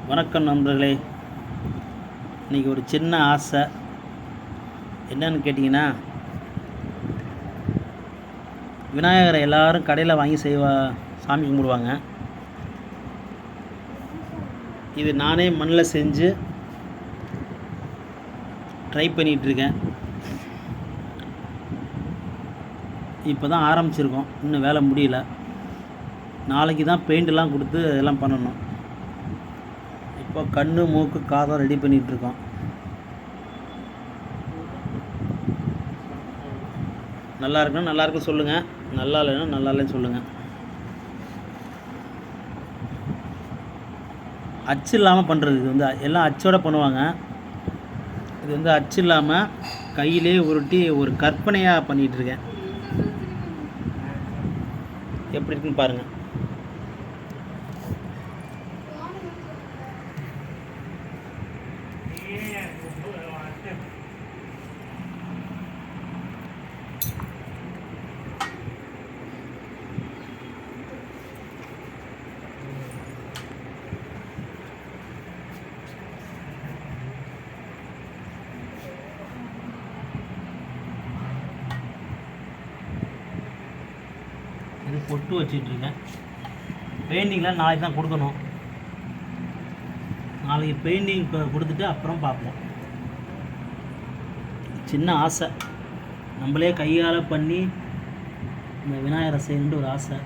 வணக்கம் நண்பர்களே. இன்றைக்கி ஒரு சின்ன ஆசை என்னன்னு கேட்டிங்கன்னா, விநாயகரை எல்லோரும் கடையில் வாங்கி சாமி கும்பிடுவாங்க. இது நானே மண்ணில் செஞ்சு ட்ரை பண்ணிகிட்ருக்கேன். இப்போ தான் ஆரம்பிச்சிருக்கோம், இன்னும் வேலை முடியல. நாளைக்கு தான் பெயிண்டெல்லாம் கொடுத்து எல்லாம் பண்ணணும். இப்போ கண்ணு மூக்கு காதம் ரெடி பண்ணிகிட்ருக்கோம். நல்லா இருக்குன்னா நல்லா இருக்குன்னு சொல்லுங்கள், நல்லா இல்லைன்னா நல்லா இல்லைன்னு சொல்லுங்கள். அச்சு இல்லாமல் பண்ணுறது இது வந்து எல்லாம் அச்சோடு பண்ணுவாங்க. இது வந்து அச்சு இல்லாமல் கையிலே உருட்டி ஒரு கற்பனையாக பண்ணிகிட்ருக்கேன். எப்படி இருக்குன்னு பாருங்கள். இது பொட்டு வச்சிட்ருக்கேன். பெயிண்டிங்லாம் நாளைக்கு தான் கொடுக்கணும். நாளைக்கு பெயிண்டிங் கொடுத்துட்டு அப்புறம் பார்ப்போம். சின்ன ஆசை, நம்மளே கையால் பண்ணி இந்த விநாயகரை செய்யணுன்ற ஒரு ஆசை.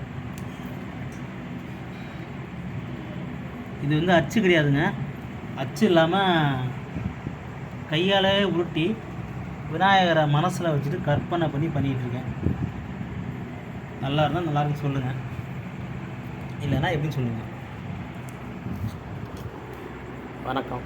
இது வந்து அச்சு கிடையாதுங்க, அச்சு இல்லாமல் கையாலே உருட்டி விநாயகரை மனசில் வச்சுட்டு கற்பனை பண்ணி பண்ணிகிட்ருக்கேன். நல்லா இருந்தால் நல்லா இருக்குன்னு சொல்லுங்கள், இல்லைன்னா எப்படின்னு சொல்லுங்கள். வணக்கம்.